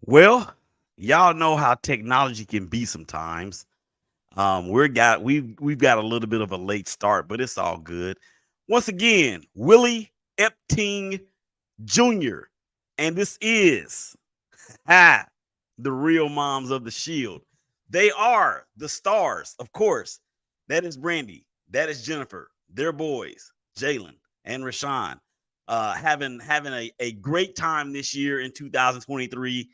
Well, y'all know how technology can be sometimes. We've got a little bit of a late start, but it's all good. Once again, Willie Epting Jr. And this is the real moms of the Shield. They are the stars, of course. That is Brandee. That is Jennifer. Their boys, Jalen and Rashan, having a great time this year in 2023.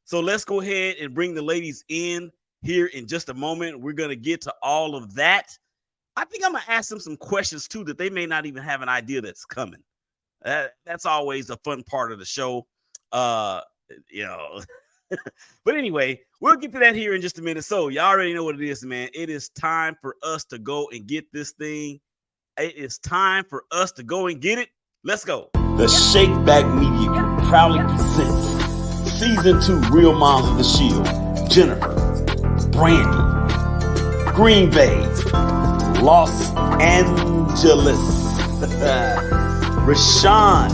So let's go ahead and bring the ladies in here in just a moment. We're going to get to all of that. I think I'm going to ask them some questions too that they may not even have an idea that's coming. That's always a fun part of the show. Uh, you know, but anyway, we'll get to that here in just a minute. So y'all already know what it is, man. It is time for us to go and get this thing. It is time for us to go and get it. Let's go. The Shake Back Media Group proudly presents Season 2 Real Moms of the Shield. Jennifer, Brandee, Green Bay, Los Angeles, Rashan,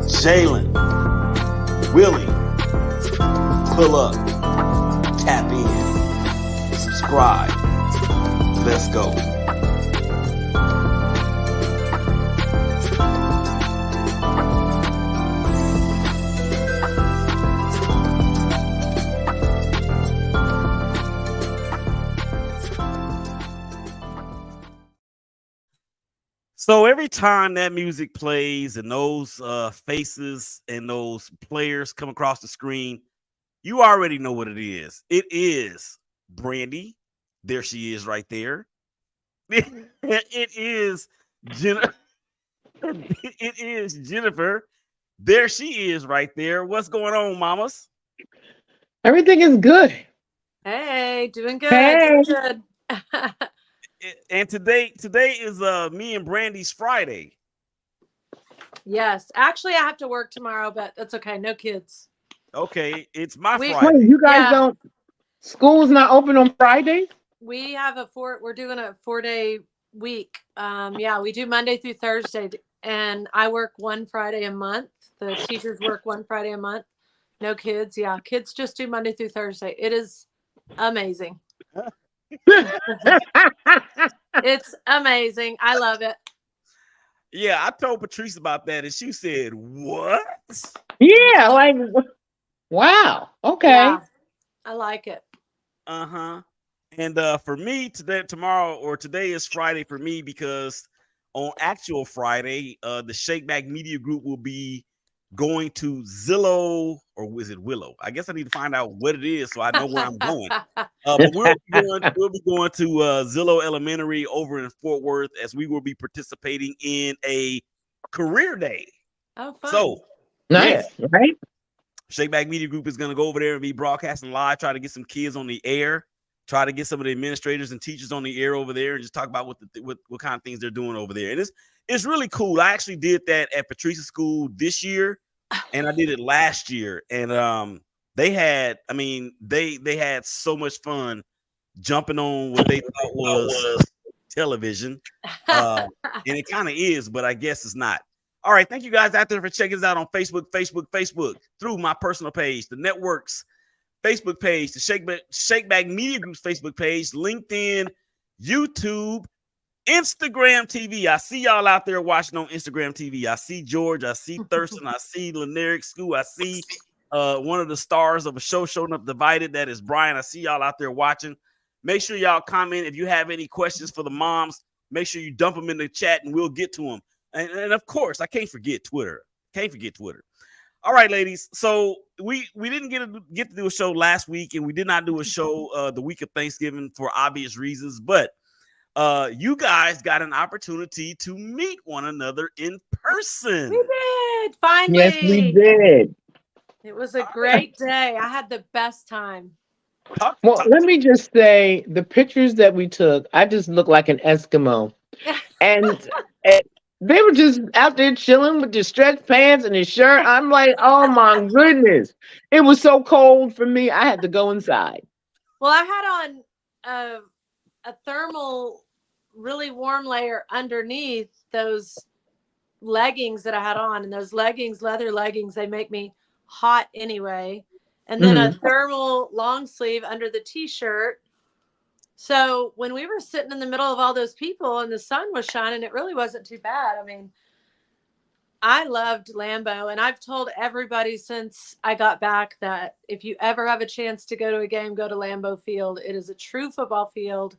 Jalen, Willie. Pull up, tap in, subscribe. Let's go. So every time that music plays and those faces and those players come across the screen, you already know what it is. It is Brandee. There she is right there. It is Jennifer. It is Jennifer. There she is right there. What's going on, mamas? Everything is good. Hey, doing good, Hey. doing good. And today is me and Brandee's Friday. Yes, actually, I have to work tomorrow, but that's okay. No kids. Okay, it's my We- Wait, Friday. you guys Yeah. don't. School's not open on Fridays? We have we're doing a 4-day week. Yeah, we do Monday through Thursday, and I work one Friday a month. The teachers work one Friday a month. No kids. Yeah, kids just do Monday through Thursday. It is amazing. It's amazing. I love it. Yeah, I told Patrice about that, and she said, "What?" Yeah, like, wow. Okay. Yeah, I like it. Uh-huh. And for me today is Friday for me because on actual Friday, the Shake Back Media Group will be going to Zillow, or was it Willow? I guess I need to find out what it is so I know where I'm going. But we'll be going to Zillow Elementary over in Fort Worth as we will be participating in a career day. Oh, fun. So Nice, yeah, right? Shake Back Media Group is going to go over there and be broadcasting live, try to get some kids on the air, try to get some of the administrators and teachers on the air over there, and just talk about what kind of things they're doing over there. And it's really cool. I actually did that at Patrice's school this year, and I did it last year. And they had so much fun jumping on what they thought was television, and it kind of is, but I guess it's not. All right, thank you guys out there for checking us out on Facebook, through my personal page, the network's Facebook page, the Shake Back Media Group's Facebook page, LinkedIn, YouTube, Instagram TV. I see y'all out there watching on Instagram TV. I see George, I see Thurston, I see Lyneric School, I see one of the stars of a show showing up divided. That is Brian. I see y'all out there watching. Make sure y'all comment if you have any questions for the moms. Make sure you dump them in the chat and we'll get to them. And of course, I can't forget Twitter. All right, ladies. So we didn't get to do a show last week, and we did not do a show the week of Thanksgiving for obvious reasons. But you guys got an opportunity to meet one another in person. We did finally. Yes, we did. It was a great day. I had the best time. Well, let me just say the pictures that we took, I just look like an Eskimo. And they were just out there chilling with their stretch pants and his shirt. I'm like, oh my goodness. It was so cold for me. I had to go inside. Well, I had on a thermal, really warm layer underneath those leggings that I had on. And those leggings, leather leggings, they make me hot anyway. and then a thermal long sleeve under the t-shirt. So when we were sitting in the middle of all those people and the sun was shining, it really wasn't too bad. I mean, I loved Lambeau, and I've told everybody since I got back that if you ever have a chance to go to a game, go to Lambeau Field. It is a true football field.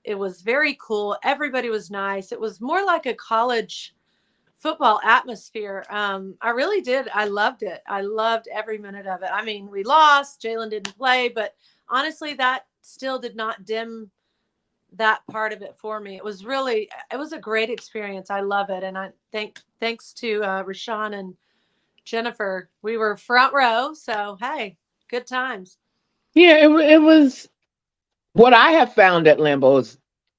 It was very cool. Everybody was nice. It was more like a college football atmosphere. I really did. I loved it. I loved every minute of it. I mean, we lost. Jalen didn't play, but honestly, that still did not dim that part of it for me. It was a great experience. I love it. And thanks to Rashan and Jennifer, we were front row. So, hey, good times. Yeah, it was what I have found at Lambeau is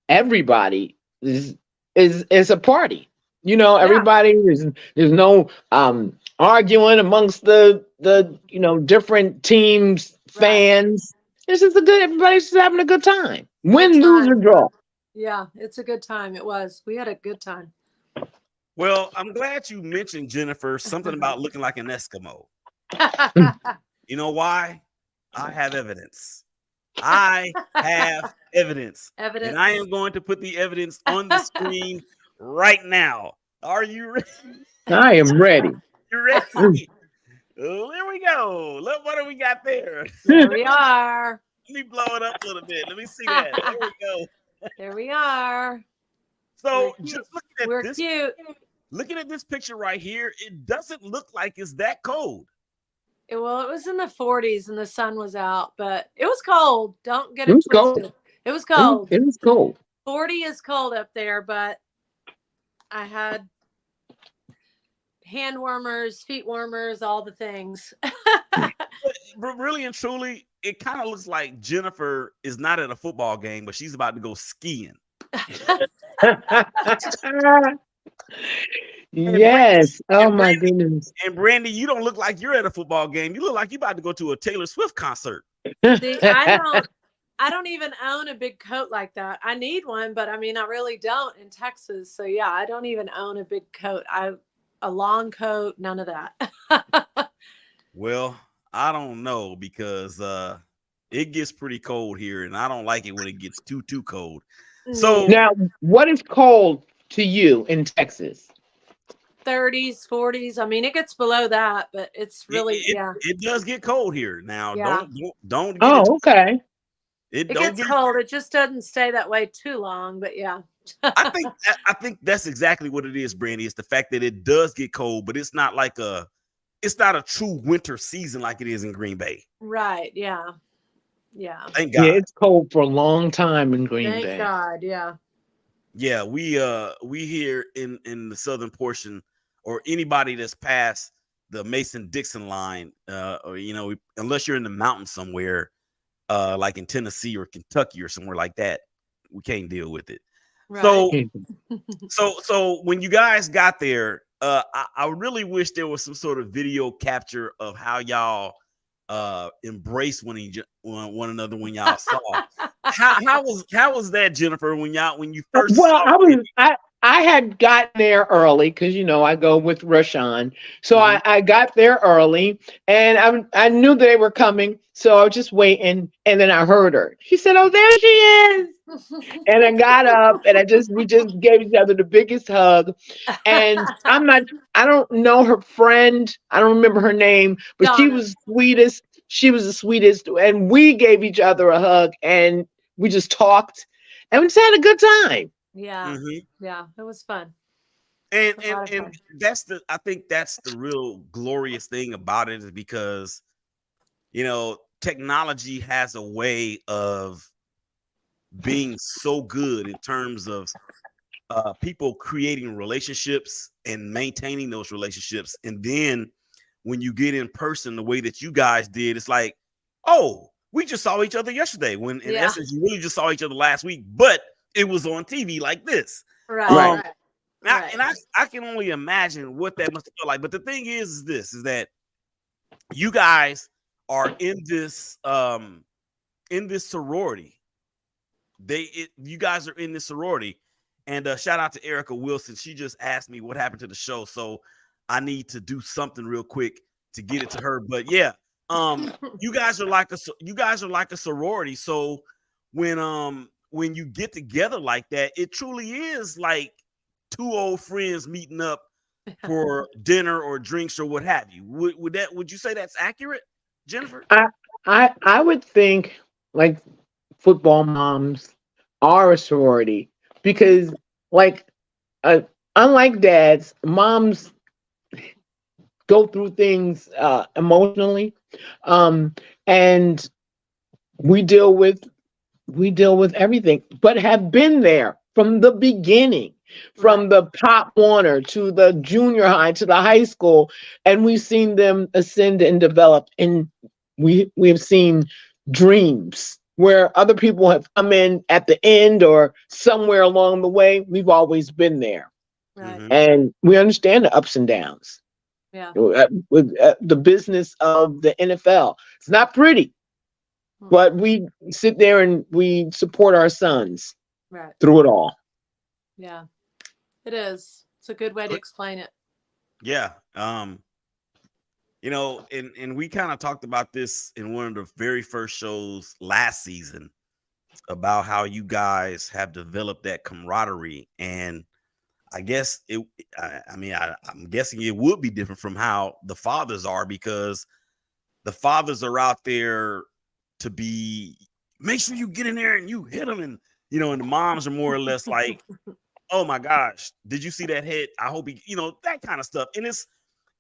everybody is a party. You know, everybody there's no arguing amongst the different teams, fans. This is everybody's just having a good time. Win, lose, or draw. Yeah, it's a good time. It was. We had a good time. Well, I'm glad you mentioned, Jennifer, something about looking like an Eskimo. You know why? I have evidence. I have evidence. And I am going to put the evidence on the screen right now. Are you ready? I am ready. You ready? There we go. Look, what do we got there? There we are. Let me blow it up a little bit. Let me see that. There we go. There we are. So just looking at cute. Looking at this picture right here, it doesn't look like it's that cold. It was in the 40s and the sun was out, but it was cold. Don't get it twisted. Cold. It was cold. It was cold. 40 is cold up there, but I had hand warmers, feet warmers, all the things. But really and truly, it kind of looks like Jennifer is not at a football game, but she's about to go skiing. Yes. Oh my goodness. And Brandee, you don't look like you're at a football game. You look like you're about to go to a Taylor Swift concert. See, I don't even own a big coat like that. I need one, but I mean, I really don't in Texas. So yeah, I don't even own a big coat. A long coat, none of that. Well, I don't know because it gets pretty cold here, and I don't like it when it gets too cold. So now, what is cold to you in Texas? 30s, 40s. I mean, it gets below that, but it's really it does get cold here now. Yeah. Don't get okay. It gets cold. It just doesn't stay that way too long, but yeah. I think that's exactly what it is, Brandee. It's the fact that it does get cold, but it's not like it's not a true winter season like it is in Green Bay. Right. Yeah. Yeah. Thank God. Yeah, it's cold for a long time in Green Bay. Thank God. Yeah. Yeah, we here in the southern portion, or anybody that's past the Mason-Dixon line, or unless you're in the mountains somewhere, like in Tennessee or Kentucky or somewhere like that, we can't deal with it. Right. So when you guys got there, I really wish there was some sort of video capture of how y'all embrace one another when y'all saw. How was that, Jennifer, when you first saw I had gotten there early because I go with Rashan. So I got there early and I knew they were coming. So I was just waiting, and then I heard her. She said, "Oh, there she is." And I got up and we just gave each other the biggest hug. And I don't know her friend. I don't remember her name, but Donna. She was sweetest. She was the sweetest. And we gave each other a hug and we just talked and we just had a good time. Yeah. Yeah. It was fun. And I think that's the real glorious thing about it, is because, technology has a way of being so good in terms of people creating relationships and maintaining those relationships. And then when you get in person the way that you guys did, it's like, oh, we just saw each other yesterday, when in essence you really just saw each other last week, but it was on TV like this. Right. And I can only imagine what that must feel like. But the thing is that you guys are in this sorority. You guys are in this sorority, and shout out to Erica Wilson. She just asked me what happened to the show, so I need to do something real quick to get it to her. But yeah, You guys are like a sorority. So when you get together like that, it truly is like two old friends meeting up for dinner or drinks or what have you. Would you say that's accurate, Jennifer? I would think like football moms are a sorority because like uh, unlike dads, moms go through things emotionally, um, and we deal with everything, but have been there from the beginning, Right. from the Pop Warner to the junior high to the high school, and we've seen them ascend and develop. And we have seen dreams where other people have come in at the end or somewhere along the way. We've always been there, Right. Mm-hmm. and we understand the ups and downs. Yeah. With the business of the NFL, it's not pretty, but we sit there and we support our sons Right. through it all. Yeah. It is. It's a good way to explain it. Yeah. And we kind of talked about this in one of the very first shows last season about how you guys have developed that camaraderie. And I guess I'm guessing it would be different from how the fathers are, because the fathers are out there to make sure you get in there and you hit them. And the moms are more or less like, oh my gosh, did you see that hit? I hope that kind of stuff. And it's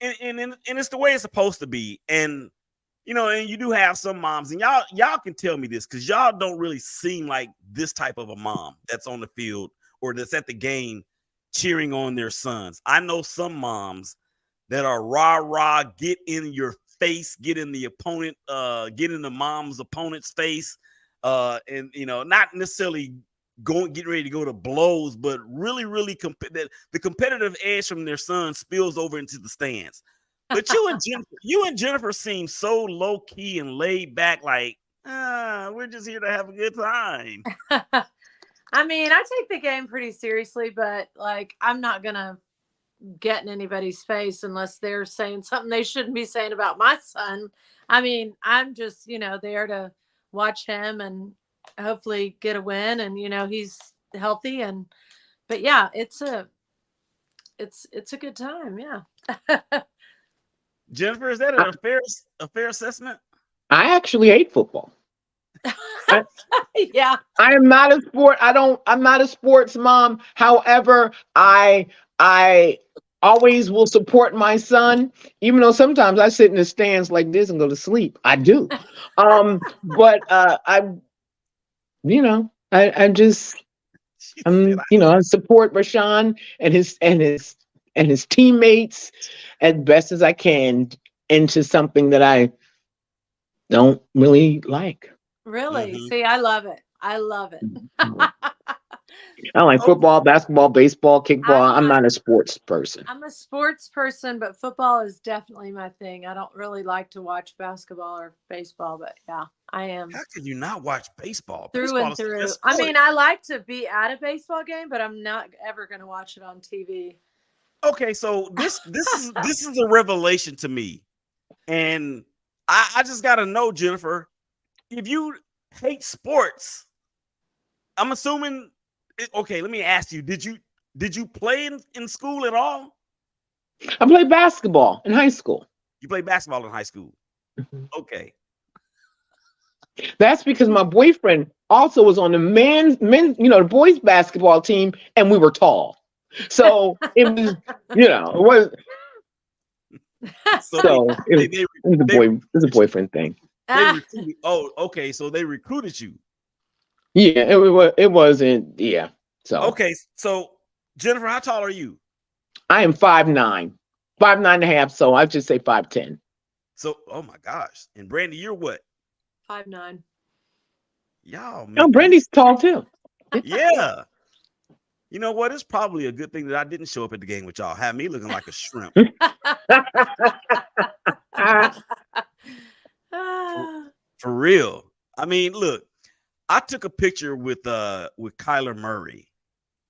the way it's supposed to be. And and you do have some moms, and y'all can tell me this, because y'all don't really seem like this type of a mom that's on the field or that's at the game cheering on their sons. I know some moms that are rah, get in your face, get in the opponent, get in the mom's opponent's face, and not necessarily getting ready to go to blows, but really, really the competitive edge from their son spills over into the stands. But you and Jennifer seem so low key and laid back, like we're just here to have a good time. I mean, I take the game pretty seriously, but like I'm not gonna get in anybody's face unless they're saying something they shouldn't be saying about my son. I mean, I'm just, there to watch him and hopefully get a win, and he's healthy, but yeah, it's a good time. Yeah. Jennifer, is that I, a fair assessment? I actually hate football. I, Yeah. I am not a sport. I'm not a sports mom. However, I always will support my son, even though sometimes I sit in the stands like this and go to sleep. I do. But I just She said, I support Rashan and his teammates as best as I can into something that I don't really like. Really? mm-hmm. See, I love it. I love it. I like football, basketball, baseball, kickball. I'm not a sports person. I'm a sports person, but football is definitely my thing. I don't really like to watch basketball or baseball, but yeah, I am How could you not watch baseball? through Baseball and is the through. best I sport. mean, I like to be at a baseball game, but I'm not ever going to watch it on TV. Okay, so this is a revelation to me, and I just got to know, Jennifer, if you hate sports, I'm assuming. Okay, let me ask you: did you play in school at all? I played basketball in high school. You played basketball in high school. Mhm. Okay. That's because my boyfriend also was on the the boys basketball team, and we were tall. So it was, it was So so it was they it was a boyfriend thing. they recruited. Oh, okay. So they recruited you. Yeah, it wasn't, yeah. So Okay. So Jennifer, how tall are you? I am 5'9", 5'9.5", so I just say 5'10". So, oh my gosh. And Brandee, you're what? 5'9". Y'all, Oh, Brandy's tall too. yeah. You know what? It's probably a good thing that I didn't show up at the game with y'all. Have me looking like a shrimp. for, for real. I mean, look, I took a picture with Kyler Murray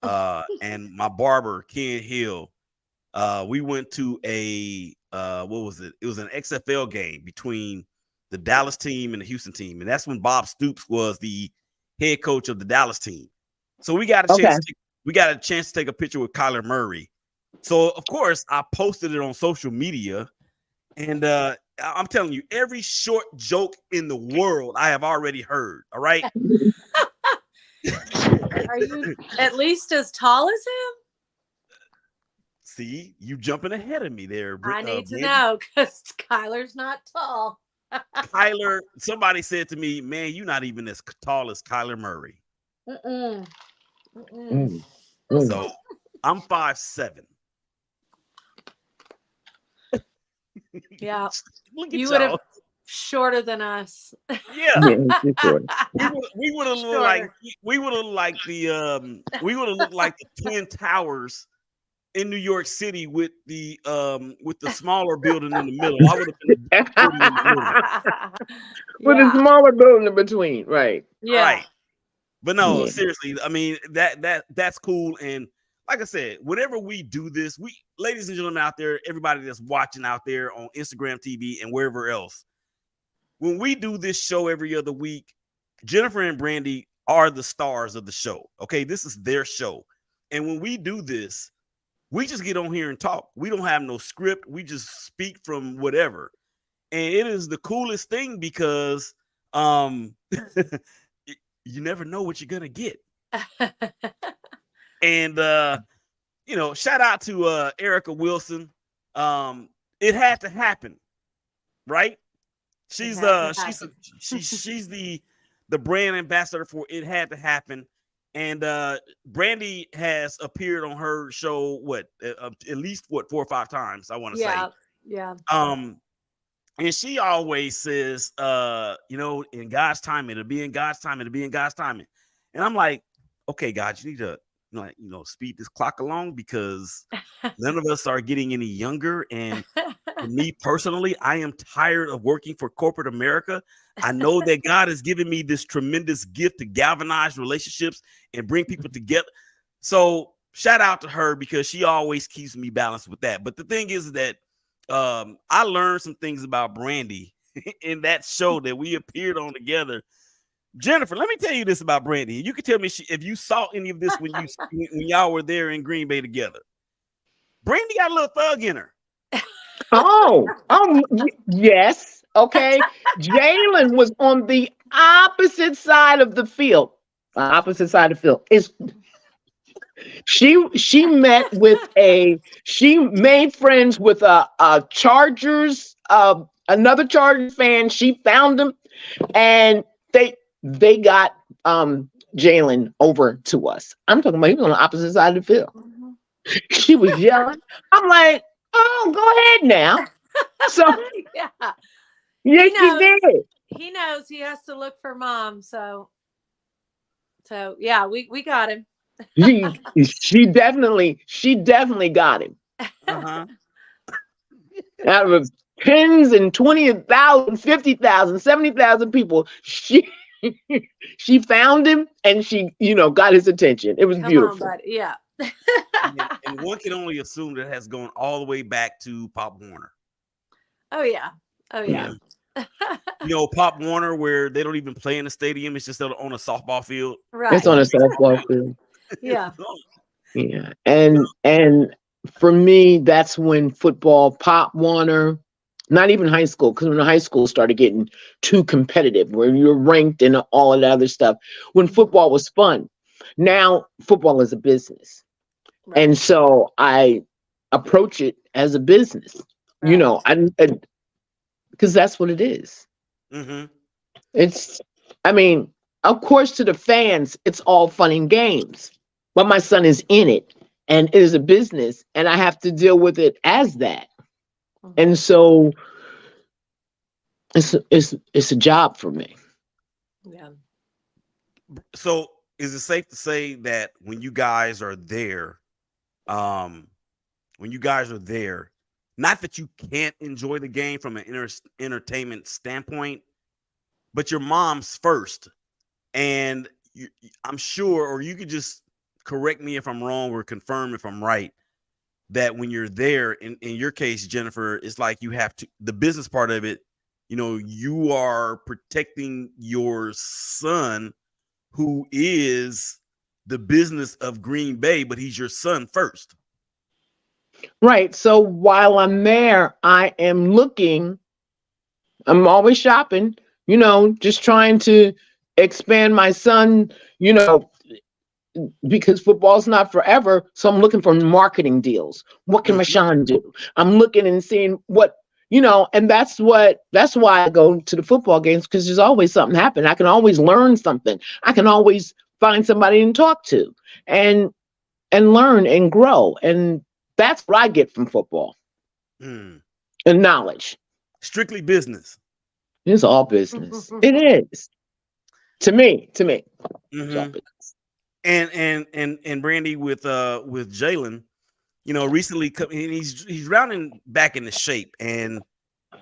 and my barber, Ken Hill. We went to a what was it? It was an XFL game between the Dallas team and the Houston team. And that's when Bob Stoops was the head coach of the Dallas team. So we got a chance to take a picture with Kyler Murray. So of course I posted it on social media, and I'm telling you, every short joke in the world I have already heard. All right. Are you at least as tall as him? See, you jumping ahead of me there. I need to know, because Kyler's not tall. Kyler, somebody said to me, man, you're not even as tall as Kyler Murray. So I'm 5'7". Yeah. You would have shorter than us. Yeah. we would have looked like the Twin Towers in New York City with the smaller building in the middle. I would have been with a smaller building in between, right? Yeah. Right. But no, seriously, I mean that's cool. And like I said, whenever we do this, ladies and gentlemen out there, everybody that's watching out there on Instagram TV and wherever else, when we do this show every other week, Jennifer and Brandee are the stars of the show. Okay, this is their show. And when we do this, we just get on here and talk. We don't have no script. We just speak from whatever. And it is the coolest thing because you never know what you're going to get. And, shout out to Erica Wilson. It had to happen, right? She's the brand ambassador for It Had to Happen. And Brandee has appeared on her show, at least 4 or 5 times, I want to say. Yeah. And she always says, in God's timing, it'll be in God's timing, it'll be in God's timing. And I'm like, okay, God, you need to speed this clock along, because none of us are getting any younger. And for me personally, I am tired of working for corporate America. I know that God has given me this tremendous gift to galvanize relationships and bring people together. So shout out to her, because she always keeps me balanced with that. But the thing is that I learned some things about Brandee in that show that we appeared on together. Jennifer, let me tell you this about Brandee. You can tell me if you saw any of this when y'all were there in Green Bay together. Brandee got a little thug in her. Yes. Okay. Jalen was on the opposite side of the field. She made friends with a Chargers, another Chargers fan. She found him, and they got Jalen over to us. I'm talking about he was on the opposite side of the field. She was yelling. I'm like, oh, go ahead now. So yes, he did. He knows he has to look for mom. So yeah, we got him. She definitely got him. Out of tens and 20,000, 50,000, 70,000 people, she found him, and she got his attention. It was beautiful. On, yeah. and one can only assume that has gone all the way back to Pop Warner. Oh yeah. Pop Warner, where they don't even play in the stadium, it's just on a softball field. Right. It's on a softball field. Yeah. Yeah. And for me, that's when football, Pop Warner, not even high school, because when high school started getting too competitive, where you're ranked and all of that other stuff, when football was fun. Now football is a business. Right. And so I approach it as a business, right. Because that's what it is. Mm-hmm. Of course, to the fans, it's all fun and games, but my son is in it, and it is a business, and I have to deal with it as that. Mm-hmm. And so it's a job for me. Yeah. So is it safe to say that when you guys are there, not that you can't enjoy the game from an entertainment standpoint, but your mom's first? And I'm sure, or you could just correct me if I'm wrong or confirm if I'm right, that when you're there, in your case, Jennifer, it's like you have to, the business part of it, you are protecting your son, who is the business of Green Bay, but he's your son first. Right. So while I'm there, I'm always shopping, just trying to expand my son, because football's not forever. So I'm looking for marketing deals. What can Rashan do? I'm looking and seeing what, and that's why I go to the football games, because there's always something happening. I can always learn something. I can always find somebody to talk to and learn and grow. And that's what I get from football. And knowledge. Strictly business. It's all business. It is. To me. Mm-hmm. And Brandee, with Jalen, recently he's rounding back into shape, and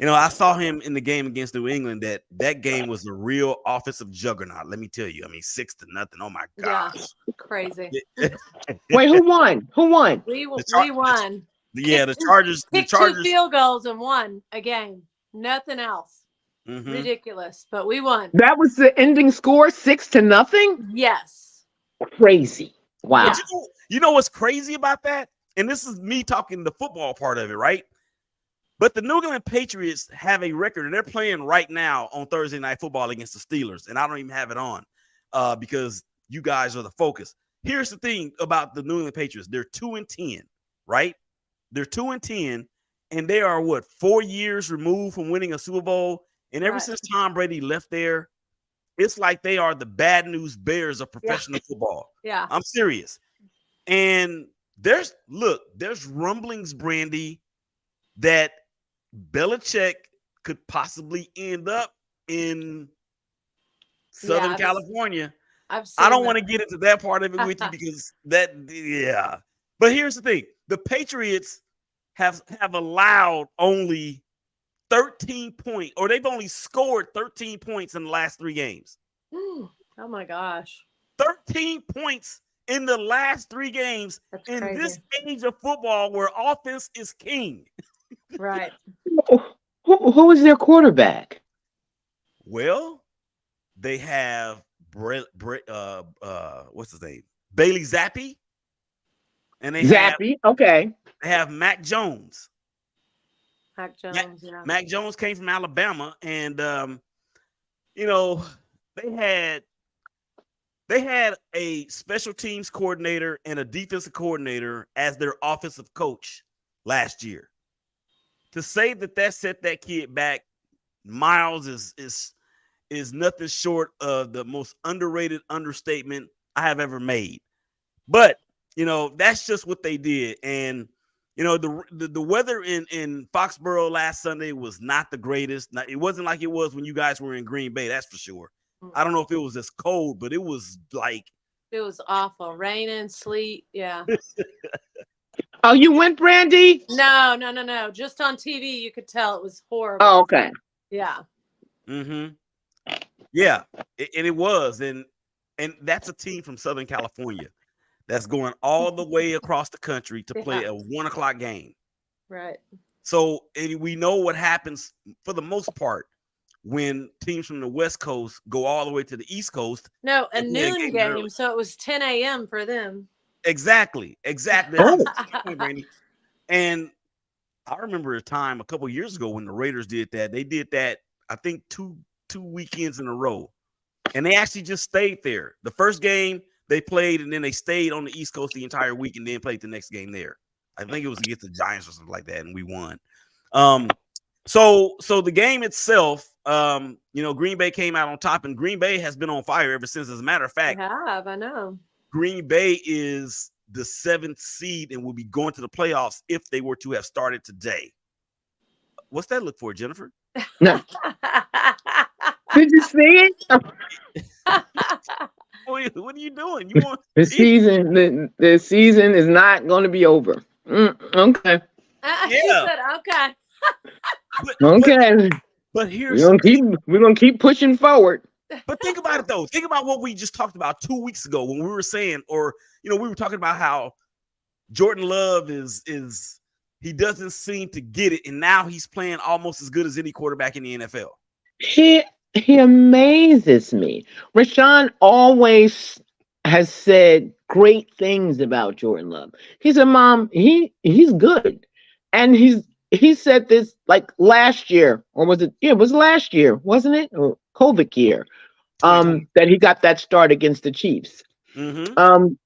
I saw him in the game against New England. That game was a real offensive juggernaut. Let me tell you. I mean, 6-0. Oh my gosh, yeah, crazy. Wait, who won? We won. The Chargers. Kicked 2 field goals and won a game. Nothing else. Mm-hmm. Ridiculous, but we won. That was the ending score, 6-0? Yes. Crazy. Wow. But you know what's crazy about that? And this is me talking the football part of it, right? But the New England Patriots have a record, and they're playing right now on Thursday Night Football against the Steelers, and I don't even have it on because you guys are the focus. Here's the thing about the New England Patriots. They're 2-10, right? They're 2-10, and they are, 4 years removed from winning a Super Bowl? And ever since Tom Brady left there, it's like they are the bad news bears of professional football. Yeah. I'm serious. And there's rumblings, Brandee, that Belichick could possibly end up in Southern California. I don't want to get into that part of it with you because But here's the thing. The Patriots have allowed only 13 points, or they've only scored 13 points in the last 3 games. Oh my gosh. 13 points in the last 3 games. That's in crazy. This age of football where offense is king. Right. Who is their quarterback? Well, they have what's his name? Bailey Zappi. And they have Mac Jones. Mac Jones came from Alabama, and they had a special teams coordinator and a defensive coordinator as their offensive coach last year. To say that set that kid back miles is nothing short of the most underrated understatement I have ever made. But that's just what they did, and the weather in Foxborough last Sunday was not the greatest. It wasn't like it was when you guys were in Green Bay, that's for sure. I don't know if it was as cold, but it was awful. Raining, sleet. Yeah. Oh, you went, Brandee? No. Just on TV, you could tell it was horrible. Oh, okay. Yeah. Mm-hmm. Yeah, and it was. And that's a team from Southern California that's going all the way across the country to play a 1:00 game. Right. So we know what happens for the most part when teams from the West Coast go all the way to the East Coast. No, a noon game, so it was 10 a.m. for them. Exactly. Oh. And I remember a time a couple of years ago when the Raiders did that. They did that, I think, two weekends in a row. And they actually just stayed there. The first game they played, and then they stayed on the East Coast the entire week and then played the next game there. I think it was against the Giants or something like that, and we won. So the game itself, Green Bay came out on top, and Green Bay has been on fire ever since. As a matter of fact, I know. Green Bay is the 7th seed and will be going to the playoffs if they were to have started today. What's that look for, Jennifer? No. Did you see it? What are you doing? You want the season? The season is not going to be over. Okay. He said, okay. Okay. But here's we're gonna keep pushing forward. But think about it though. Think about what we just talked about 2 weeks ago when we were saying, we were talking about how Jordan Love is he doesn't seem to get it, and now he's playing almost as good as any quarterback in the NFL. He amazes me. Rashan always has said great things about Jordan Love. He said, "Mom, he's good," and he said this like last year, or was it? Yeah, it was last year, wasn't it? Or COVID year. 2020. That he got that start against the Chiefs. Mm-hmm.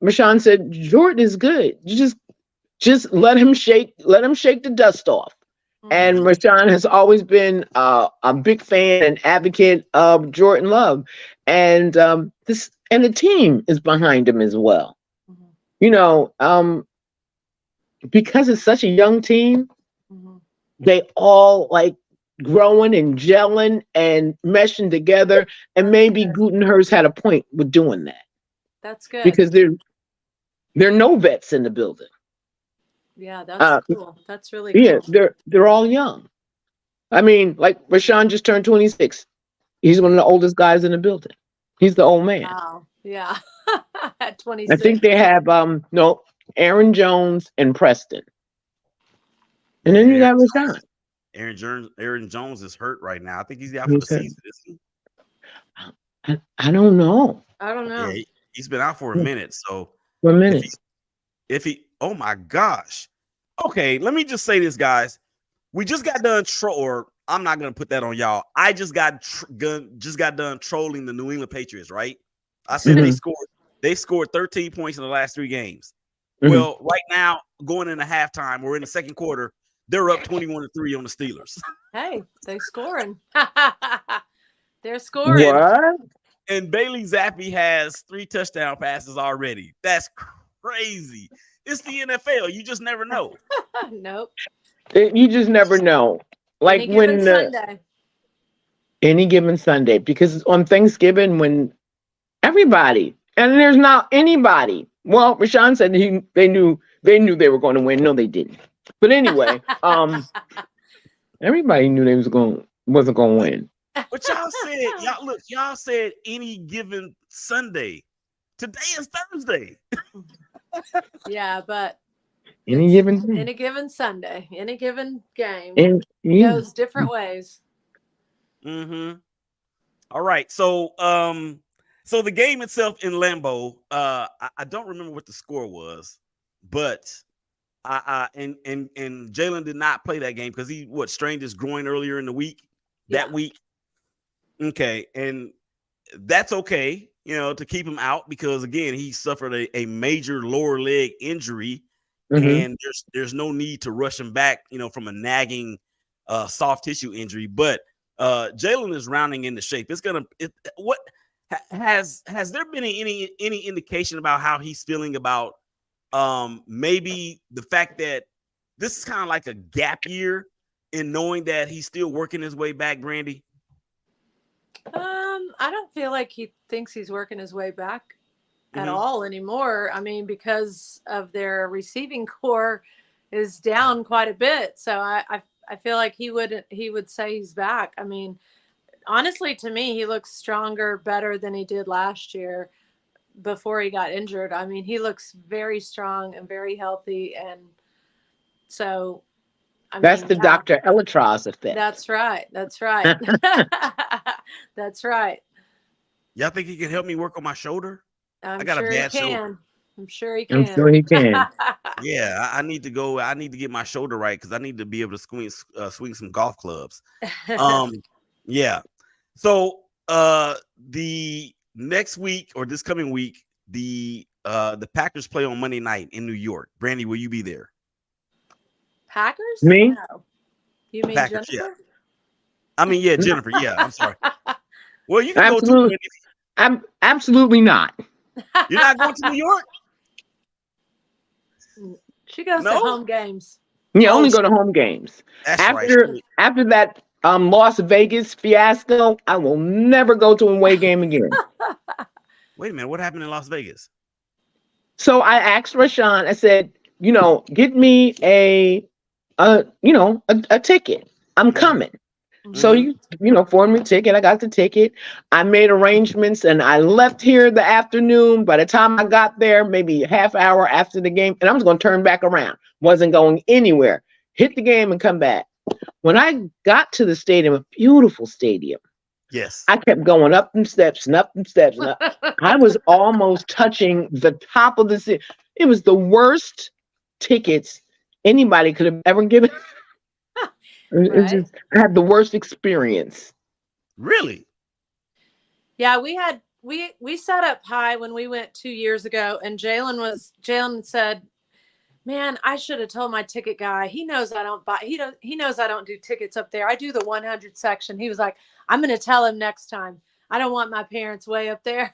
Rashan said Jordan is good. You just let him shake the dust off. And Mhm. Rashawn has always been a big fan and advocate of Jordan Love, and the team is behind him as well. Mhm. You know, because it's such a young team, Mhm. they all like growing and gelling and meshing together. And That's maybe good. Gutenhurst had a point with doing that That's good. because there are no vets in the building. Yeah, that's Uh, cool. That's really yeah, cool. they're all young. I mean, like Rashawn just turned 26. He's one of the oldest guys in the building. He's the old man. Wow. Yeah. At I think 26. they have no Aaron Jones and Preston, and Yeah, then you got Rashawn. Aaron Jones is hurt right now. I think he's out for He the said, season, isn't I don't know. I don't he? Yeah, know. he's been out for a minute. So One if minute. he oh my gosh. Okay, let me just say this, guys. We just got done or I'm not gonna put that on y'all. I just got done trolling the New England Patriots, right? I said Mhm, they scored 13 points in the last 3 games. mhm. Well, right now, going into halftime, we're in the second quarter, they're up 21-3 on the Steelers. Hey, they scoring. They're scoring. and What? and Bailey Zappi has 3 touchdown passes already. That's crazy. It's the NFL. You just never know. Nope. You just never know. Like Any given when Sunday. any given Sunday, because on Thanksgiving when everybody and there's not anybody. Well, Rashawn said they knew they were going to win. No, they didn't. But anyway, everybody knew they wasn't going to But win. but y'all said any given Sunday. Today is Thursday. Yeah, but Any it's given day. any given Sunday, any given game And yeah. goes different ways. Mm-hmm. All right. So the game itself in Lambeau, I don't remember what the score was, but and Jalen did not play that game because he strained his groin earlier in the week. That Yeah. week. Okay, and that's okay, to keep him out because again, he suffered a major lower leg injury, Mhm. and there's no need to rush him back, from a nagging soft tissue injury. But Jalen is rounding into shape. Has there been any indication about how he's feeling about maybe the fact that this is kind of like a gap year in knowing that he's still working his way back, Brandee? I don't feel like he thinks he's working his way back at Mm-hmm. all anymore. I mean, because of their receiving core is down quite a bit. So I feel like he would say he's back. I mean, honestly, to me, he looks stronger, better than he did last year before he got injured. I mean, he looks very strong and very healthy. And so, I That's mean, the yeah, Dr. Elatraz effect. that's right. That's right. That's right. Y'all think he can help me work on my shoulder? I I'm got a sure he bad shoulder. can. I'm sure he I'm can. sure he can. Yeah, I need to go. I need to get my shoulder right because I need to be able to swing some golf clubs. Yeah. So the next week or this coming week, the Packers play on Monday night in New York. Brandee, will you be there? Packers? Me? No. You mean Packers, Jennifer? yeah. I mean, yeah, Jennifer. Yeah, I'm sorry. Well, you can go too, Absolutely. Brandee. I'm absolutely not. You're not going to New York? She goes to No? home games. Yeah, Oh, only go to home games. that's right. After that Las Vegas fiasco, I will never go to a away game again. Wait a minute. What happened in Las Vegas? So I asked Rashawn, I said, get me a ticket. I'm coming. So forwarded me a ticket. I got the ticket. I made arrangements and I left here the afternoon. By the time I got there, maybe a half hour after the game, and I was going to turn back around. Wasn't going anywhere. Hit the game and come back. When I got to the stadium, a beautiful stadium, Yes. I kept going up them steps and up them steps, and up. I was almost touching the top of the seat. It was the worst tickets anybody could have ever given. It Right. just I had the worst experience. Really? Yeah, we sat up high when we went 2 years ago, and Jalen said, "Man, I should have told my ticket guy. He knows I don't buy. He knows I don't do tickets up there. I do the 100 section." He was like, "I'm going to tell him next time. I don't want my parents way up there."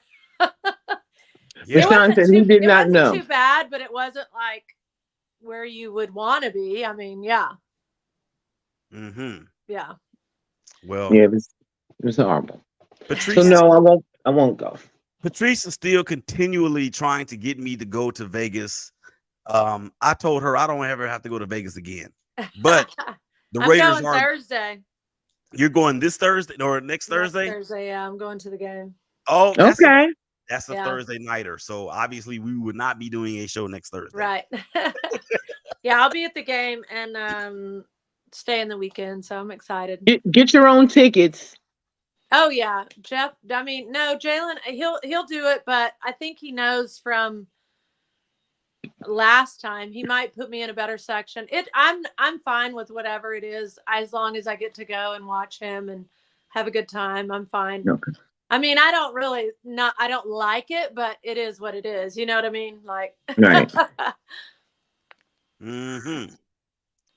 Yeah. Rashawn said he did It not wasn't know. too bad, but it wasn't like where you would want to be. I mean, yeah, Mm-hmm. yeah. Well, Yeah, it was horrible. So Patrice, no, I won't go. Patrice is still continually trying to get me to go to Vegas. I told her I don't ever have to go to Vegas again. But the I'm Raiders going are. Thursday. You're going this Thursday or next Thursday? Thursday, yeah, I'm going to the game. Oh, Okay. that's a Yeah. Thursday nighter. So obviously we would not be doing a show next Thursday. Right. Yeah, I'll be at the game and stay in the weekend, so I'm excited. Get your own tickets. Oh yeah, Jeff. I mean, no, Jalen. He'll do it, but I think he knows from last time he might put me in a better section. I'm fine with whatever it is, as long as I get to go and watch him and have a good time. I'm fine. Okay. I mean, I don't like it, but it is what it is. You know what I mean? Like, Right. Mm-hmm.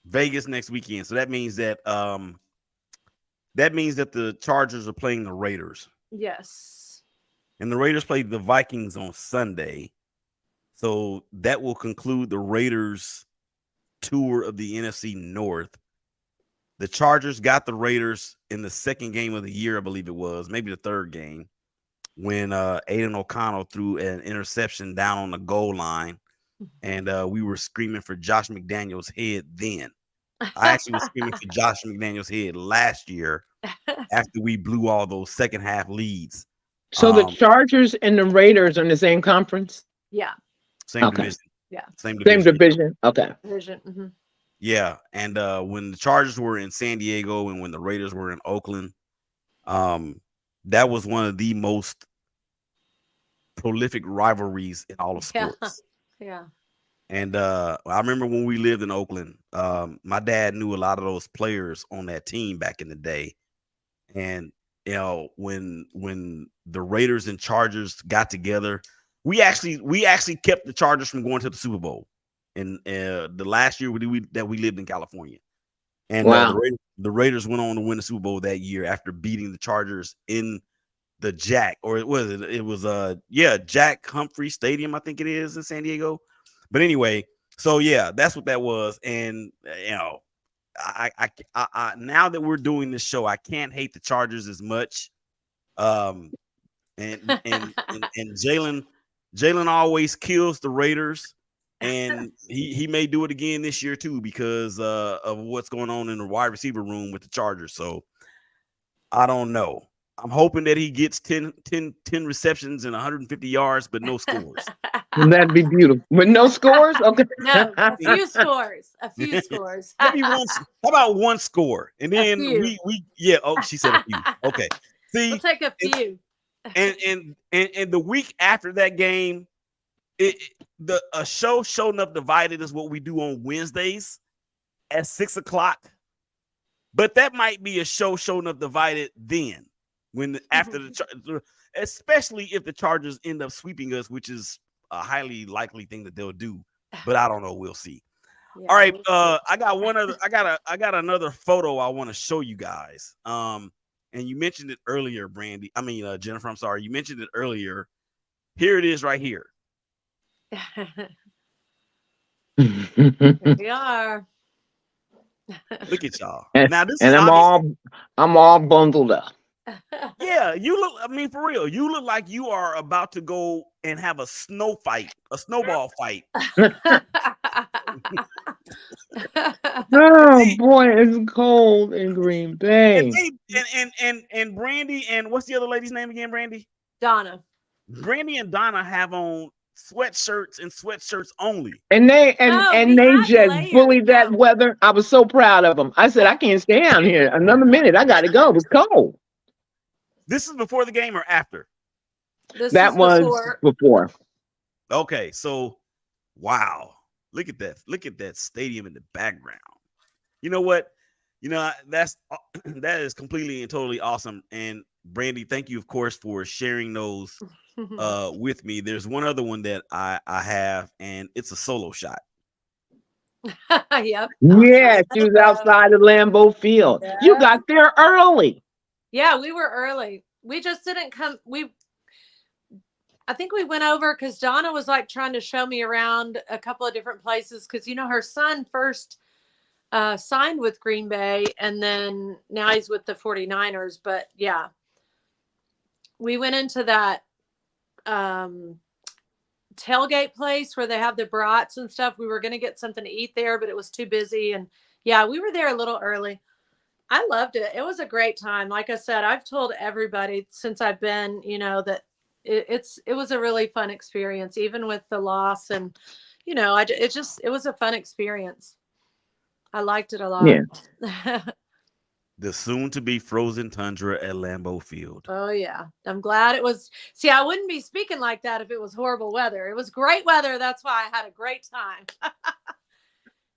Vegas next weekend. So that means that the Chargers are playing the Raiders. Yes. And the Raiders play the Vikings on Sunday. So that will conclude the Raiders tour of the NFC North. The Chargers got the Raiders in the second game of the year, I believe it was, maybe the third game, when Aiden O'Connell threw an interception down on the goal line. And we were screaming for Josh McDaniels' head then. I actually was screaming for Josh McDaniels' head last year after we blew all those second half leads. So the Chargers and the Raiders are in the same conference? Yeah. Same Okay. division. Yeah. Same Same division. division. Okay. Division. Mm-hmm. Yeah. And when the Chargers were in San Diego and when the Raiders were in Oakland, that was one of the most prolific rivalries in all of sports. Yeah. And I remember when we lived in Oakland, my dad knew a lot of those players on that team back in the day. And you know, when the Raiders and Chargers got together, we actually kept the Chargers from going to the Super Bowl in the last year that we lived in California. And wow. The Raiders went on to win the Super Bowl that year after beating the Chargers in the Jack Jack Humphrey Stadium, I think it is, in San Diego. But anyway, so yeah, that's what that was. And you know, I now that we're doing this show, I can't hate the Chargers as much. And Jalen always kills the Raiders, and he may do it again this year too because of what's going on in the wide receiver room with the Chargers. So I don't know. I'm hoping that he gets 10 receptions and 150 yards, but no scores. That'd be beautiful. With no scores? Okay. No, a few scores. Maybe one. How about one score? And then we she said a few. Okay. See, we'll take a few. And the week after that game, a show enough divided is what we do on Wednesdays at 6:00. But that might be a show enough divided then. After especially if the Chargers end up sweeping us, which is a highly likely thing that they'll do, but I don't know. We'll see. Yeah, all right, I got another photo I want to show you guys. And you mentioned it earlier, Jennifer. I'm sorry, you mentioned it earlier. Here it is, right here. Here we are. Look at y'all. Now this and I'm all bundled up. Yeah, you look. I mean, for real, you look like you are about to go and have a snowball fight. Oh boy, it's cold in Green Bay. And Brandee and what's the other lady's name again? Brandee. Donna. Brandee and Donna have on sweatshirts and sweatshirts only. And they just bullied that weather. I was so proud of them. I said, I can't stay down here another minute. I got to go. It was cold. This is before the game or after? That was before. Okay, so wow. Look at that. Look at that stadium in the background. You know what? You know, that is completely and totally awesome. And Brandee, thank you, of course, for sharing those with me. There's one other one that I have, and it's a solo shot. Yep. Yeah, she was outside of Lambeau Field. Yeah. You got there early. Yeah, we were early. We just didn't come. I think we went over because Donna was like trying to show me around a couple of different places because, you know, her son first signed with Green Bay and then now he's with the 49ers. But yeah, we went into that tailgate place where they have the brats and stuff. We were going to get something to eat there, but it was too busy. And yeah, we were there a little early. I loved it. It was a great time. Like I said, I've told everybody since I've been, you know, that it was a really fun experience, even with the loss. And, you know, it was a fun experience. I liked it a lot. Yeah. The soon to be frozen tundra at Lambeau Field. Oh yeah. I'm glad it was. See, I wouldn't be speaking like that if it was horrible weather. It was great weather. That's why I had a great time.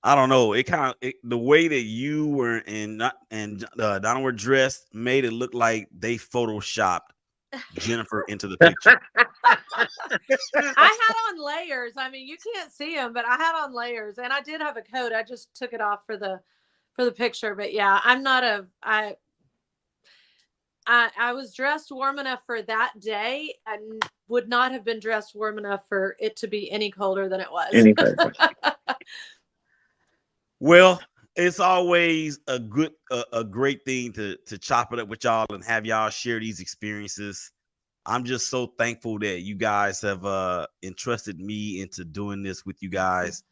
I don't know. It kind of the way that you were and Donna were dressed made it look like they photoshopped Jennifer into the picture. I had on layers. I mean, you can't see them, but I had on layers, and I did have a coat. I just took it off for the picture. But yeah, I'm not I was dressed warm enough for that day and would not have been dressed warm enough for it to be any colder than it was. Well, it's always a great thing to chop it up with y'all and have y'all share these experiences. I'm just so thankful that you guys have entrusted me into doing this with you guys.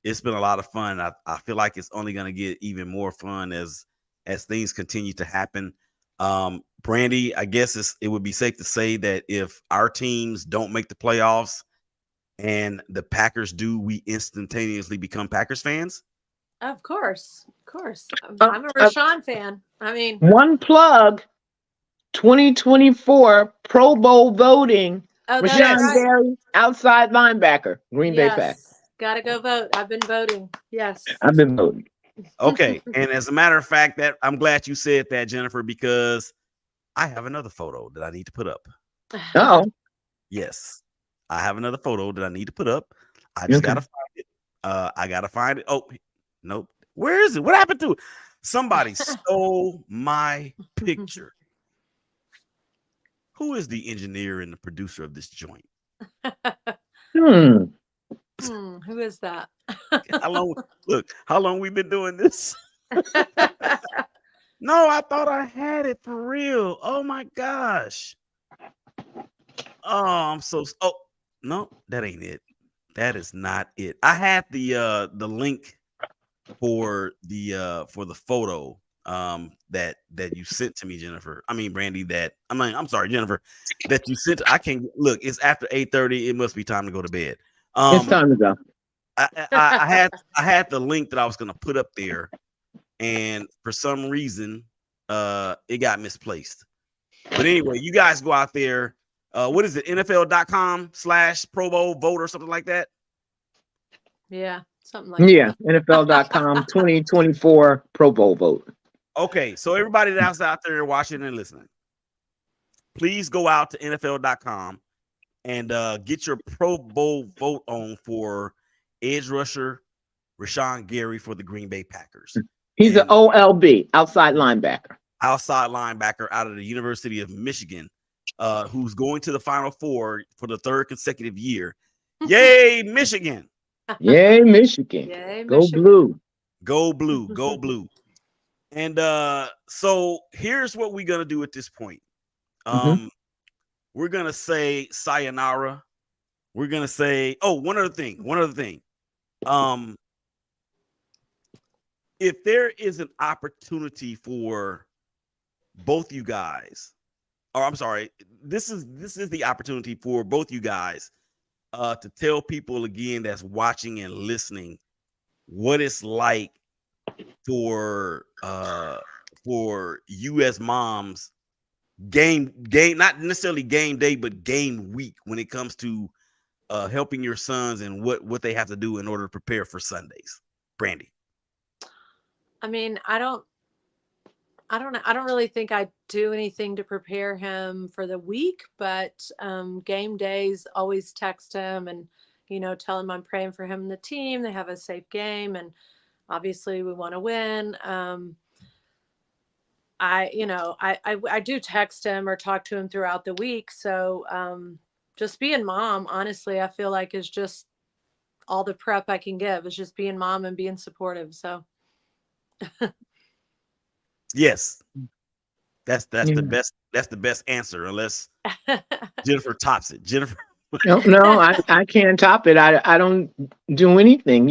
It's been a lot of fun. I feel like it's only going to get even more fun as things continue to happen. Brandee, I guess it would be safe to say that if our teams don't make the playoffs and the Packers do, we instantaneously become Packers fans. Of course. I'm a Rashan fan. I mean, one plug, 2024 Pro Bowl voting. Rashan Gary, outside linebacker, Green Bay Packers. Gotta go vote. I've been voting. Yes. I've been voting. Okay. And as a matter of fact, that I'm glad you said that, Jennifer, because I have another photo that I need to put up. Oh. Yes. I have another photo that I need to put up. I just gotta find it. I gotta find it. Oh, nope. Where is it? What happened to it? Somebody stole my picture. Who is the engineer and the producer of this joint? Who is that? How long we been doing this? No, I thought I had it for real. Oh my gosh. Oh, no, that ain't it. That is not it. I had the link for the photo that you sent to me, Jennifer. I mean, Brandee, I'm sorry, Jennifer, that you sent. I can't look. It's after 8:30. It must be time to go to bed. It's time to go. I had the link that I was gonna put up there, and for some reason, it got misplaced. But anyway, you guys go out there. What is it? NFL.com/Pro Bowl vote or something like that. Yeah, something like that. Yeah, NFL.com 2024 Pro Bowl vote. Okay, so everybody that's out there watching and listening, please go out to NFL.com and get your Pro Bowl vote on for edge rusher Rashan Gary for the Green Bay Packers. He's an OLB, outside linebacker. Outside linebacker out of the University of Michigan, who's going to the Final Four for the third consecutive year. Yay, Michigan! Yay, Michigan! Yay, go Michigan. blue! Go blue! Go blue! And so here's what we're gonna do at this point. We're gonna say sayonara. We're gonna say, one other thing. If there is an opportunity for both you guys, or I'm sorry, this is the opportunity for both you guys to tell people again that's watching and listening what it's like for you as moms game, not necessarily game day, but game week when it comes to helping your sons and what they have to do in order to prepare for Sundays? Brandee. I mean, I don't know. I don't really think I do anything to prepare him for the week, but game days, always text him and, tell him I'm praying for him and the team. They have a safe game. And obviously we want to win. I do text him or talk to him throughout the week. So just being mom, honestly, I feel like is just all the prep I can give is just being mom and being supportive. So yes, that's the best. That's the best answer, unless Jennifer tops it. Jennifer. No, I can't top it. I don't do anything.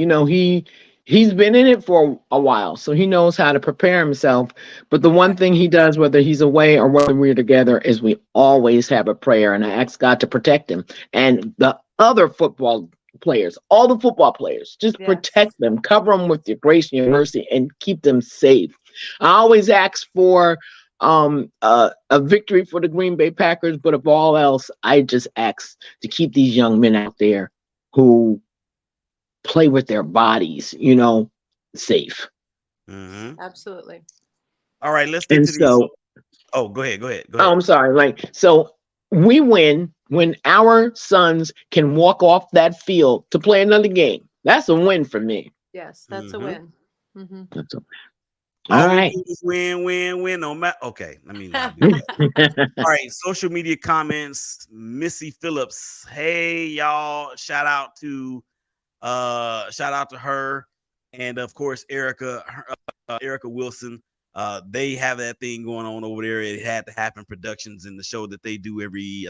He's been in it for a while, so he knows how to prepare himself. But the one thing he does, whether he's away or whether we're together, is we always have a prayer, and I ask God to protect him and the other football players, all the football players. Just protect them, cover them with your grace and your mercy, and keep them safe. I always ask for a victory for the Green Bay Packers, but of all else, I just ask to keep these young men out there who play with their bodies, safe. Mm-hmm. Absolutely. All right, let's get to these. Oh, go ahead. Oh, I'm sorry. So we win when our sons can walk off that field to play another game. That's a win for me. Yes, that's a win. Mm-hmm. That's a win. All right. Win. No matter. Okay, let me not do that. All right, social media comments. Missy Phillips. Hey, y'all. Shout out to her, and of course Erica Wilson. They have that thing going on over there. It Had to Happen Productions, in the show that they do every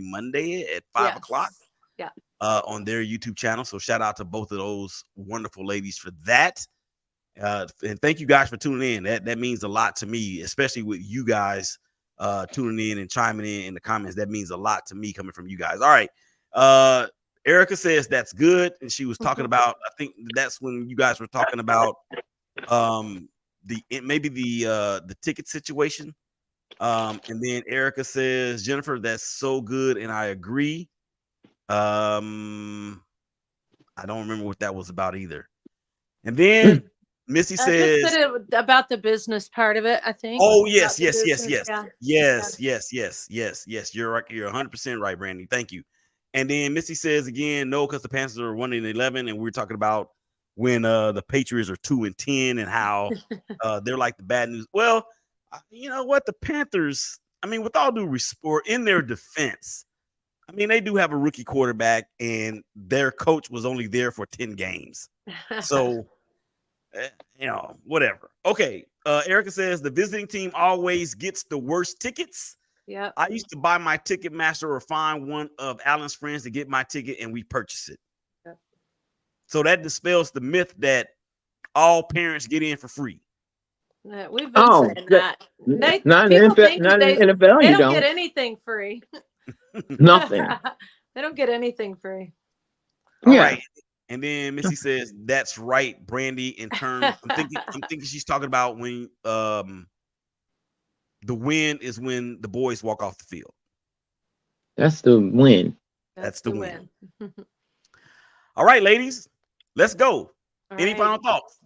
Monday at 5 o'clock. Yeah. On their YouTube channel. So shout out to both of those wonderful ladies for that. And thank you guys for tuning in. That means a lot to me, especially with you guys tuning in and chiming in the comments. That means a lot to me coming from you guys. All right. Erica says that's good, and she was talking about, I think that's when you guys were talking about the ticket situation. And then Erica says, Jennifer, that's so good, and I agree. I don't remember what that was about either. And then Missy says about the business part of it, I think. Oh, yes. Yeah. Yes. You're right. You're 100% right, Brandee. Thank you. And then Missy says again, no, because the Panthers are 1-11, and we're talking about when the Patriots are 2-10 and how they're like the bad news. Well, you know what? The Panthers, I mean, with all due respect, in their defense, I mean, they do have a rookie quarterback, and their coach was only there for 10 games. So, whatever. Okay. Erica says the visiting team always gets the worst tickets. Yeah. I used to buy my Ticketmaster or find one of Alan's friends to get my ticket, and we purchase it. Yep. So that dispels the myth that all parents get in for free. We've been saying that. Not in NFL. They don't get anything free. Nothing. They don't get anything free. All right. And then Missy says, that's right, Brandee. In terms, I'm thinking she's talking about when the win is when the boys walk off the field. That's the win. That's the win. All right, ladies, let's go. Any final thoughts?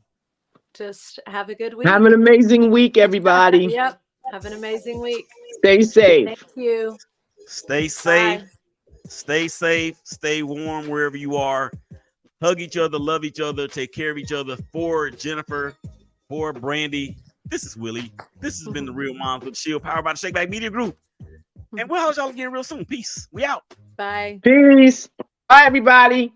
Just have a good week. Have an amazing week, everybody. Yep. Have an amazing week. Stay safe. Thank you. Stay safe. Bye. Stay safe. Stay warm wherever you are. Hug each other. Love each other. Take care of each other. For Jennifer, for Brandee, this is Willie. This has been the Real Moms with the Shield, powered by the Shake Back Media Group. And we'll house y'all again real soon. Peace. We out. Bye. Peace. Bye, everybody.